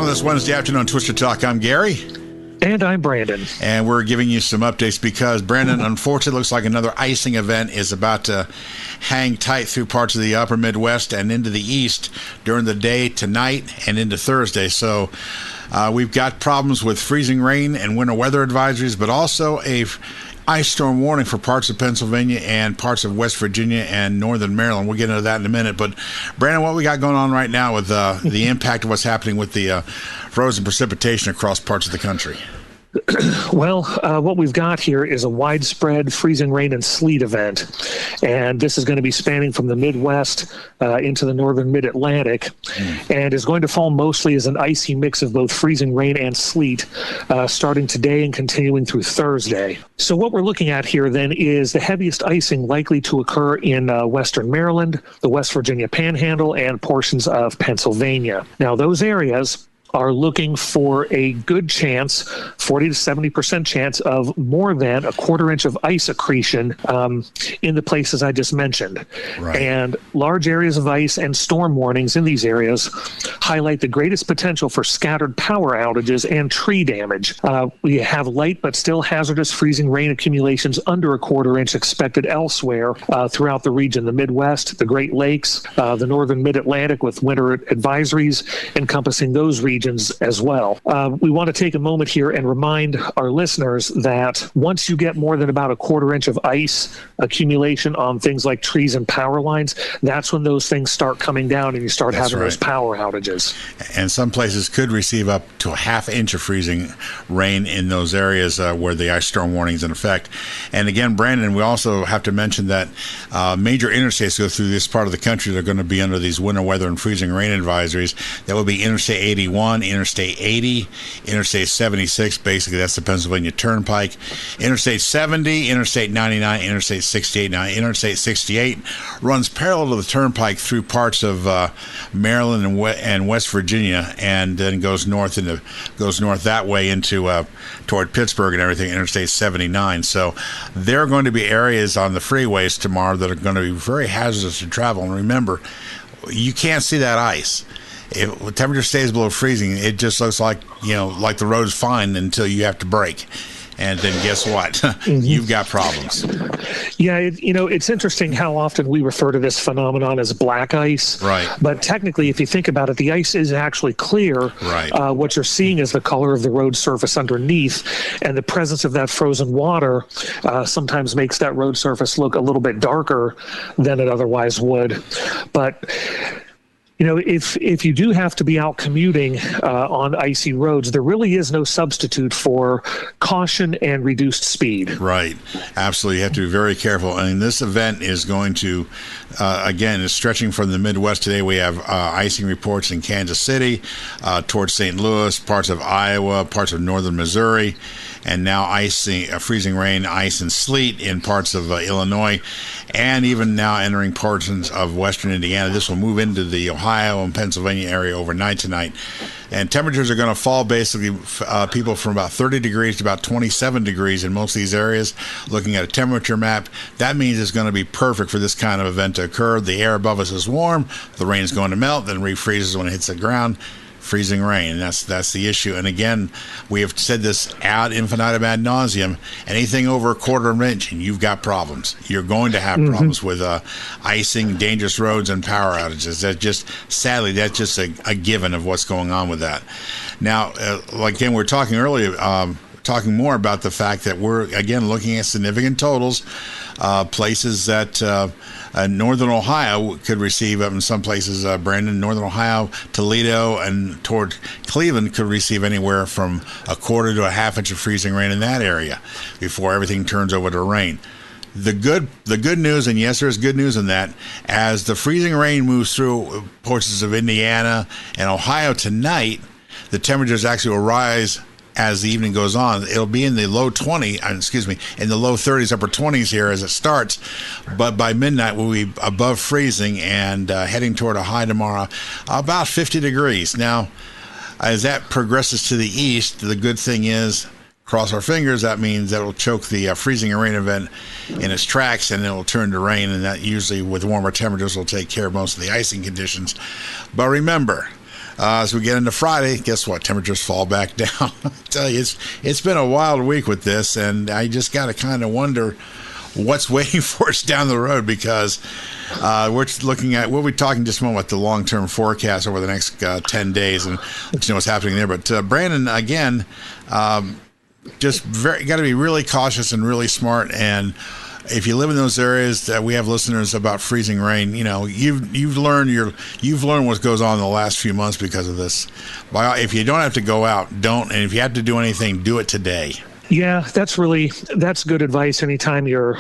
on this Wednesday afternoon on Twister Talk. I'm Gary. And I'm Brandon. And we're giving you some updates because, Brandon, unfortunately, looks like another icing event is about to hang tight through parts of the upper Midwest and into the east during the day tonight and into Thursday. So we've got problems with freezing rain and winter weather advisories, but also a ice storm warning for parts of Pennsylvania and parts of West Virginia and northern Maryland. We'll get into that in a minute. But, Brandon, what we got going on right now with the impact of what's happening with the frozen precipitation across parts of the country? Well, what we've got here is a widespread freezing rain and sleet event, and this is going to be spanning from the Midwest into the northern mid-Atlantic, and is going to fall mostly as an icy mix of both freezing rain and sleet, starting today and continuing through Thursday. So what we're looking at here then is the heaviest icing likely to occur in western Maryland, the West Virginia Panhandle, and portions of Pennsylvania. Now, those areas are looking for a good chance, 40 to 70% chance of more than a quarter inch of ice accretion in the places I just mentioned. Right. And large areas of ice and storm warnings in these areas highlight the greatest potential for scattered power outages and tree damage. We have light but still hazardous freezing rain accumulations under a quarter inch expected elsewhere throughout the region, the Midwest, the Great Lakes, the northern mid-Atlantic with winter advisories encompassing those regions as well. We want to take a moment here and remind our listeners that once you get more than about a quarter inch of ice accumulation on things like trees and power lines, that's when those things start coming down and you start having those power outages. And some places could receive up to a half inch of freezing rain in those areas where the ice storm warning is in effect. And again, Brandon, we also have to mention that major interstates go through this part of the country that are going to be under these winter weather and freezing rain advisories. That would be Interstate 81, Interstate 80, Interstate 76, basically that's the Pennsylvania Turnpike, Interstate 70, Interstate 99, Interstate 68. Now, Interstate 68 runs parallel to the Turnpike through parts of Maryland and West Virginia, and then goes north that way into toward Pittsburgh and everything, Interstate 79. So there are going to be areas on the freeways tomorrow that are going to be very hazardous to travel. And remember, you can't see that ice. If the temperature stays below freezing, it just looks like the road's fine until you have to brake. And then guess what? You've got problems. Yeah, it's interesting how often we refer to this phenomenon as black ice. Right. But technically, if you think about it, the ice is actually clear. Right. What you're seeing is the color of the road surface underneath, and the presence of that frozen water sometimes makes that road surface look a little bit darker than it otherwise would. But if you do have to be out commuting on icy roads, there really is no substitute for caution and reduced speed. Right. Absolutely. You have to be very careful. I mean, this event is going to, again, is stretching from the Midwest. Today we have icing reports in Kansas City, towards St. Louis, parts of Iowa, parts of northern Missouri, and now freezing rain, ice, and sleet in parts of Illinois, and even now entering portions of western Indiana. This will move into the Ohio and Pennsylvania area overnight tonight. And temperatures are going to fall basically, people from about 30 degrees to about 27 degrees in most of these areas. Looking at a temperature map, that means it's going to be perfect for this kind of event to occur. The air above us is warm, the rain is going to melt, then refreezes when it hits the ground. Freezing rain, and that's the issue. And again, we have said this ad infinitum ad nauseum. Anything over a quarter of an inch, and you've got problems. You're going to have problems with icing, dangerous roads, and power outages. Sadly, that's just a given of what's going on with that. Now, again, we're talking earlier, talking more about the fact that we're again looking at significant totals. Places that northern Ohio could receive, in some places, Brandon, northern Ohio, Toledo, and toward Cleveland could receive anywhere from a quarter to a half inch of freezing rain in that area before everything turns over to rain. The good news, and yes, there's good news in that, as the freezing rain moves through portions of Indiana and Ohio tonight, the temperatures actually will rise as the evening goes on. It'll be in the low 30s, upper 20s here as it starts, but by midnight we'll be above freezing and heading toward a high tomorrow, about 50 degrees. Now, as that progresses to the east, the good thing is, cross our fingers, that means that will choke the freezing rain event in its tracks, and it will turn to rain, and that usually with warmer temperatures will take care of most of the icing conditions. But remember, As we get into Friday, guess what? Temperatures fall back down. I tell you, it's been a wild week with this, and I just got to kind of wonder what's waiting for us down the road, because we'll be talking just a moment about the long-term forecast over the next 10 days and let you know what's happening there. But Brandon, again, just got to be really cautious and really smart. And if you live in those areas that we have listeners about freezing rain, you've learned what goes on in the last few months because of this. If you don't have to go out, don't. And if you have to do anything, do it today. Yeah, that's good advice anytime you're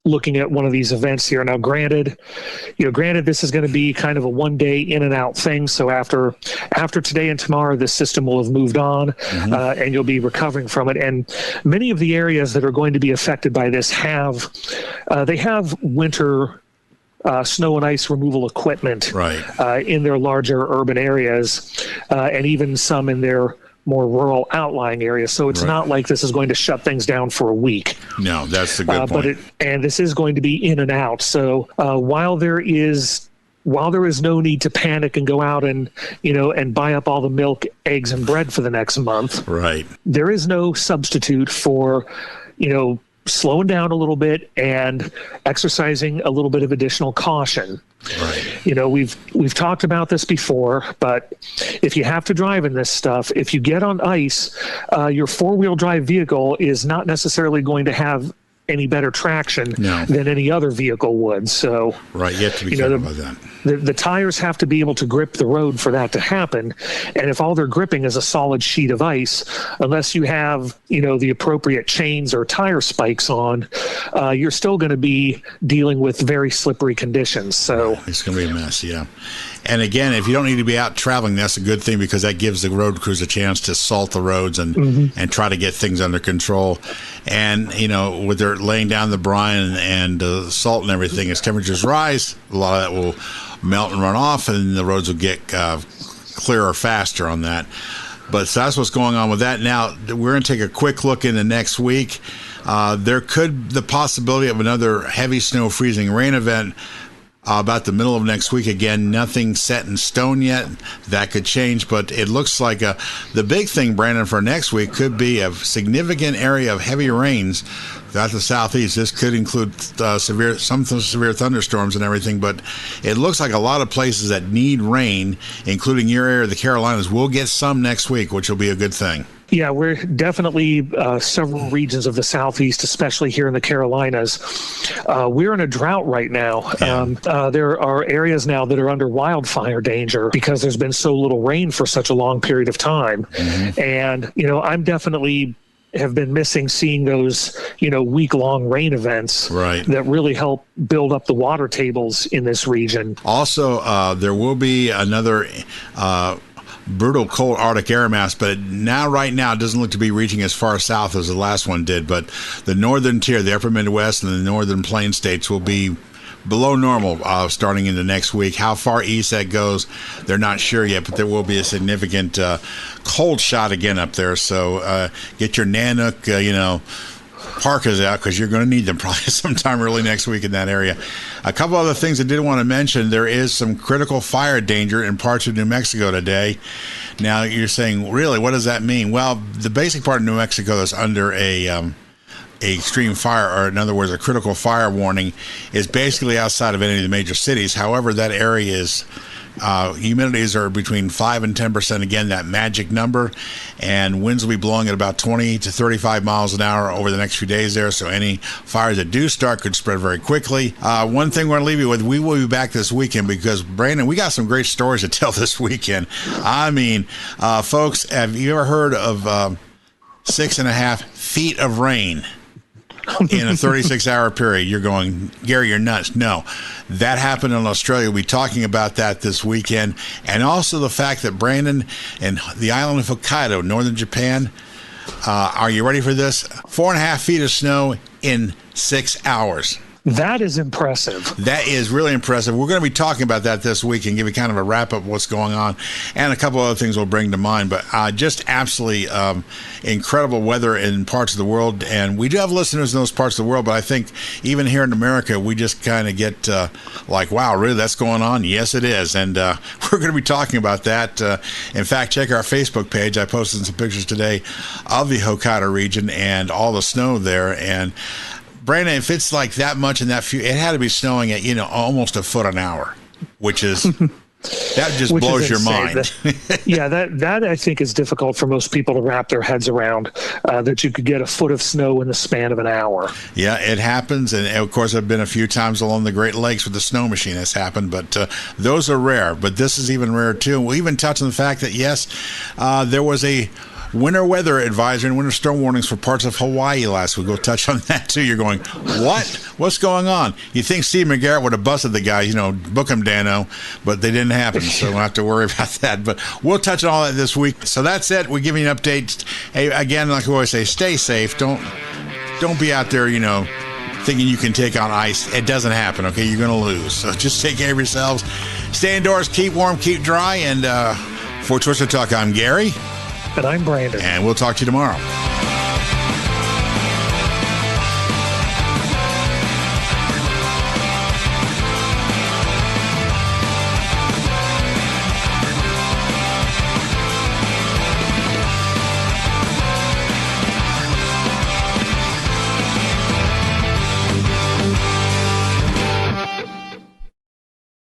looking at one of these events here. Now, granted, this is going to be kind of a one-day in and out thing. So after today and tomorrow, the system will have moved on, and you'll be recovering from it. And many of the areas that are going to be affected by this have winter snow and ice removal equipment in their larger urban areas, and even some in their more rural outlying areas. So it's not like this is going to shut things down for a week. No, that's a good point. And this is going to be in and out. So while there is no need to panic and go out and buy up all the milk, eggs, and bread for the next month, there is no substitute for slowing down a little bit and exercising a little bit of additional caution. We've talked about this before, but if you have to drive in this stuff, if you get on ice, your four-wheel drive vehicle is not necessarily going to have any better traction than any other vehicle would. So, you have to be careful about that. The tires have to be able to grip the road for that to happen. And if all they're gripping is a solid sheet of ice, unless you have, the appropriate chains or tire spikes on, you're still going to be dealing with very slippery conditions. So it's going to be a mess. Yeah. And again, if you don't need to be out traveling, that's a good thing, because that gives the road crews a chance to salt the roads and try to get things under control. And, with their laying down the brine and salt and everything, as temperatures rise, a lot of that will melt and run off, and the roads will get clearer faster on that. But so that's what's going on with that. Now, we're going to take a quick look into next week. There could the possibility of another heavy snow freezing rain event about the middle of next week. Again, nothing set in stone yet. That could change, but it looks like the big thing, Brandon, for next week could be a significant area of heavy rains throughout the southeast. This could include severe thunderstorms and everything, but it looks like a lot of places that need rain, including your area, the Carolinas, will get some next week, which will be a good thing. Yeah, we're definitely several regions of the Southeast, especially here in the Carolinas. We're in a drought right now. There are areas now that are under wildfire danger because there's been so little rain for such a long period of time. And, I'm definitely have been missing seeing those, week-long rain events that really help build up the water tables in this region. Also, there will be another brutal cold Arctic air mass, but right now it doesn't look to be reaching as far south as the last one did. But the northern tier, the upper Midwest and the northern plain states, will be below normal starting into next week. How far east that goes, they're not sure yet, but there will be a significant cold shot again up there. So get your Nanook, parkas out, because you're going to need them probably sometime early next week in that area. A couple other things I did want to mention. There is some critical fire danger in parts of New Mexico today. Now, you're saying, really, what does that mean? Well, the basic part of New Mexico that's under a extreme fire, or in other words, a critical fire warning, is basically outside of any of the major cities. However, that area is humidities are between 5 and 10%, again, that magic number, and winds will be blowing at about 20 to 35 miles an hour over the next few days there, so any fires that do start could spread very quickly. One thing we're going to leave you with, we will be back this weekend, because, Brandon, we got some great stories to tell this weekend. I mean, folks, have you ever heard of 6.5 feet of rain in a 36-hour period? You're going, Gary, you're nuts. No, that happened in Australia. We'll be talking about that this weekend. And also the fact that, Brandon, and the island of Hokkaido, northern Japan, are you ready for this? 4.5 feet of snow in 6 hours. That is impressive. That is really impressive. We're going to be talking about that this week and give you kind of a wrap up of what's going on, and a couple other things we'll bring to mind. But just absolutely incredible weather in parts of the world, and we do have listeners in those parts of the world. But I think even here in America, we just kind of get like, wow, really, that's going on? Yes, it is, and we're going to be talking about that. In fact, check our Facebook page. I posted some pictures today of the Hokkaido region and all the snow there, and Brandon, if it's like that much in that few, it had to be snowing at, almost a foot an hour, which is, that just blows your mind. That I think is difficult for most people to wrap their heads around, that you could get a foot of snow in the span of an hour. Yeah, it happens. And of course, I've been a few times along the Great Lakes where the snow machine has happened, but those are rare. But this is even rare too. We'll even touch on the fact that, yes, there was a winter weather advisory and winter storm warnings for parts of Hawaii last week. We'll touch on that too. You're going, what? What's going on? You think Steve McGarrett would have busted the guy, book him, Dano, but they didn't happen, so we don't have to worry about that. But we'll touch on all that this week. So that's it. We're giving you an update. Hey, again, like we always say, stay safe. Don't be out there, thinking you can take on ice. It doesn't happen, okay? You're going to lose. So just take care of yourselves. Stay indoors, keep warm, keep dry. And for Twister Talk, I'm Gary. And I'm Brandon. And we'll talk to you tomorrow.